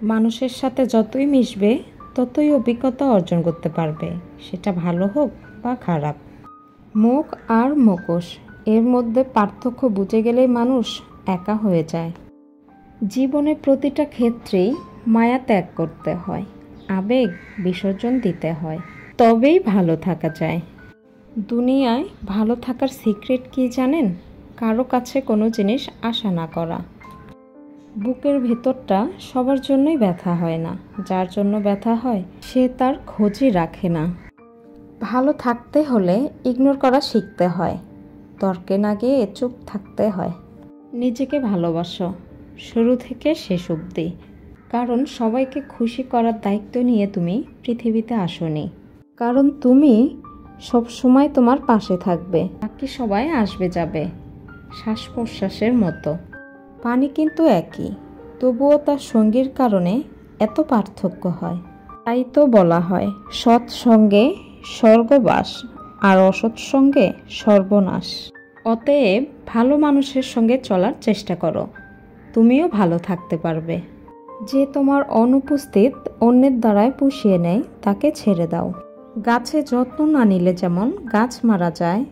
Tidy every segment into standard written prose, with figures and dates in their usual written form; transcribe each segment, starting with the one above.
মানুষের সাথে যতই মিশবে ততই অভিজ্ঞতা অর্জন করতে পারবে, সেটা ভালো হোক বা খারাপ। মুখ আর মুখোশ, এর মধ্যে পার্থক্য বুঝে গেলেই মানুষ একা হয়ে যায়। জীবনের প্রতিটা ক্ষেত্রেই মায়া ত্যাগ করতে হয়, আবেগ বিসর্জন দিতে হয়, তবেই ভালো থাকা যায়। দুনিয়ায় ভালো থাকার সিক্রেট কি জানেন? কারো কাছে কোনো জিনিস আশা না করা। বুকের ভেতরটা সবার জন্যই ব্যথা হয় না, যার জন্য ব্যথা হয় সে তার খোঁজই রাখে না। ভালো থাকতে হলে ইগনোর করা শিখতে হয়, তর্কে না গিয়ে চুপ থাকতে হয়। নিজেকে ভালোবাসো শুরু থেকে শেষ অবধি, কারণ সবাইকে খুশি করার দায়িত্ব নিয়ে তুমি পৃথিবীতে আসোনি। কারণ তুমি সবসময় তোমার পাশে থাকবে, বাকি সবাই আসবে যাবে, শ্বাস প্রশ্বাসের মতো। পানি কিন্তু একই, তবুও তার সঙ্গীর কারণে এত পার্থক্য হয়। তাই তো বলা হয় সৎ সঙ্গে স্বর্গবাস আর অসৎ সঙ্গে সর্বনাশ। অতএব ভালো মানুষের সঙ্গে চলার চেষ্টা করো, তুমিও ভালো থাকতে পারবে। যে তোমার অনুপস্থিত অন্যের দ্বারায় পুষিয়ে নেয় তাকে ছেড়ে দাও। গাছে যত্ন না নিলে যেমন গাছ মারা যায়,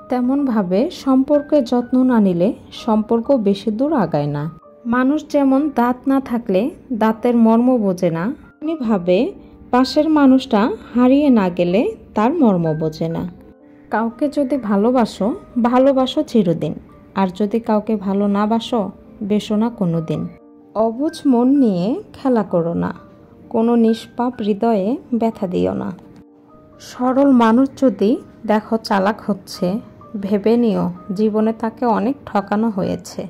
তেমনভাবে সম্পর্কের যত্ন না নিলে সম্পর্ক বেশি দূর আগায় না। মানুষ যেমন দাঁত না থাকলে দাঁতের মর্ম বোঝে না, তেমনিভাবে পাশের মানুষটা হারিয়ে না গেলে তার মর্ম বোঝে না। কাউকে যদি ভালোবাসো, ভালোবাসো চিরদিন, আর যদি কাউকে ভালো না বাসো, বেসো না কোনো দিন। অবুঝ মন নিয়ে খেলা করো না, কোনো নিষ্পাপ হৃদয়ে ব্যথা দিও না। সরল মানুষ যদি দেখো চালাক হচ্ছে, ভেবে নিও জীবনে তাকে অনেক ঠকানো হয়েছে।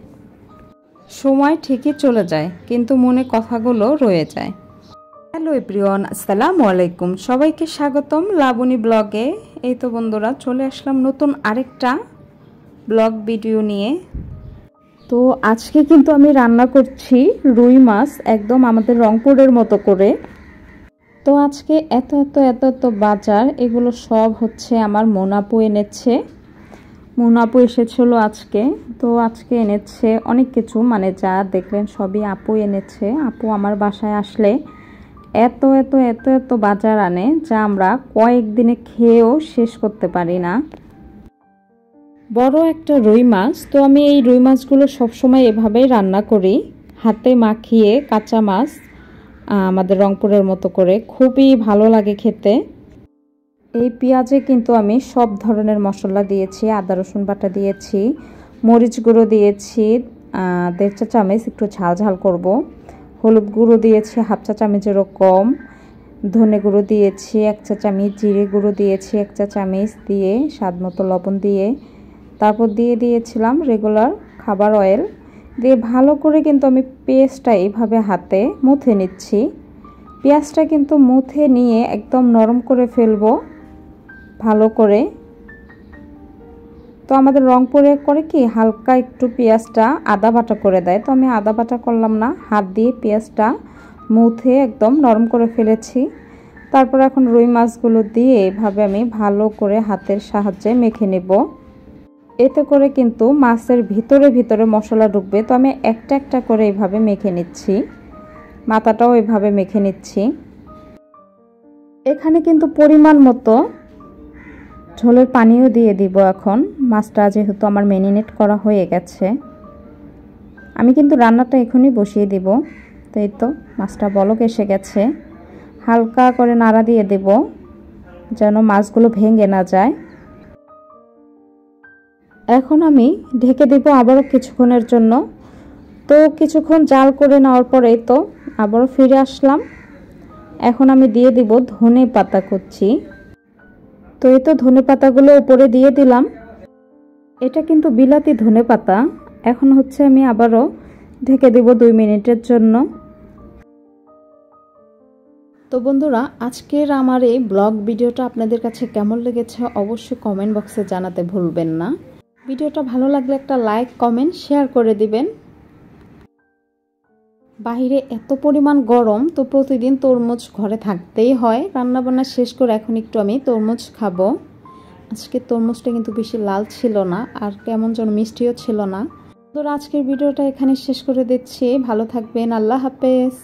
সময় ঠিকই চলে যায়, কিন্তু মনে কথাগুলো রয়ে যায়। হ্যালো এভরিওয়ান, আসসালামু আলাইকুম, সবাইকে স্বাগতম লাবণী ব্লগে। এই তো বন্ধুরা, চলে আসলাম নতুন আরেকটা ব্লগ ভিডিও নিয়ে। তো আজকে কিন্তু আমি রান্না করছি রুই মাছ, একদম আমাদের রংপুরের মতো করে। তো আজকে এত এত এত এত বাজার, এগুলো সব হচ্ছে আমার মোনাপু এনেছে। মোনাপু এসেছিল আজকে, তো আজকে এনেছে অনেক কিছু, মানে যা দেখলেন সবই আপু এনেছে। আপু আমার বাসায় আসলে এত এত এত এত বাজার আনে, যা আমরা কয়েকদিনে খেয়েও শেষ করতে পারি না। বড় একটা রুই মাছ, তো আমি এই রুই মাছগুলো সবসময় এভাবেই রান্না করি, হাতে মাখিয়ে কাঁচা মাছ, আমাদের রংপুরের মতো করে, খুবই ভালো লাগে খেতে। এই পেঁয়াজে কিন্তু আমি সব ধরনের মশলা দিয়েছি, আদা রসুন বাটা দিয়েছি, মরিচ গুঁড়ো দিয়েছি 1.5 চা চামচ, একটু ঝাল ঝাল করব, হলুদ গুঁড়ো দিয়েছি 1/2 চা চামচেরও কম, ধনে গুঁড়ো দিয়েছি 1 চা চামচ, জিরে গুঁড়ো দিয়েছি 1 চা চামচ দিয়ে, স্বাদ মতো লবণ দিয়ে, তারপর দিয়ে দিয়েছিলাম রেগুলার খাবার অয়েল দিয়ে ভালো করে কিন্তু আমি পেস্টটা এইভাবে হাতে মুথে নিচ্ছি। পেঁয়াজটা কিন্তু মুথে নিয়ে একদম নরম করে ফেলবো ভালো করে। তো আমাদের রংপুরে করে কি হালকা একটু পেঁয়াজটা আদা বাটা করে দেয়, তো আমি আদা বাটা করলাম না, হাত দিয়ে পেঁয়াজটা মুথে একদম নরম করে ফেলেছি। তারপর এখন রুই মাছগুলো দিয়ে এভাবে আমি ভালো করে হাতের সাহায্যে মেখে নেব। এতে করে কিন্তু মাছের ভিতরে ভিতরে মশলা ঢুকবে। তো আমি একটা একটা করে এইভাবে মেখে নিচ্ছি, মাথাটাও এইভাবে মেখে নিচ্ছি। এখানে কিন্তু পরিমাণ মতো ঝোলের পানিও দিয়ে দিব এখন, মাছটা যেহেতু আমার ম্যারিনেট করা হয়ে গেছে। আমি কিন্তু রান্নাটা এখনই বসিয়ে দিব। তো এই তো মাছটা বলক এসে গেছে, হালকা করে নাড়া দিয়ে দেব যেন মাছগুলো ভেঙে না যায়। এখন আমি ঢেকে দেব আবারও কিছুক্ষণের জন্য। তো কিছুক্ষণ জাল করে নেওয়ার পরেই তো আবারও ফিরে আসলাম। এখন আমি দিয়ে দিব ধনে পাতা কুচি। তো এই তো ধনে পাতাগুলো উপরে দিয়ে দিলাম, এটা কিন্তু বিলাতি ধনে পাতা। এখন হচ্ছে আমি আবারও ঢেকে দেব 2 মিনিটের জন্য। তো বন্ধুরা, আজকের আমার এই ব্লগ ভিডিওটা আপনাদের কাছে কেমন লেগেছে অবশ্যই কমেন্ট বক্সে জানাতে ভুলবেন না। ভিডিওটা ভালো লাগলে একটা লাইক কমেন্ট শেয়ার করে দিবেন। বাইরে এত পরিমাণ গরম, তো প্রতিদিন তরমুজ ঘরে থাকতেই হয়। রান্নাবান্না শেষ করে এখন একটু আমি তরমুজ খাবো। আজকে তরমুজটা কিন্তু বেশি লাল ছিল না, আর কেমন যেন মিষ্টিও ছিল না। তো আজকের ভিডিওটা এখানে শেষ করে দিচ্ছি। ভালো থাকবেন, আল্লাহ হাফেজ।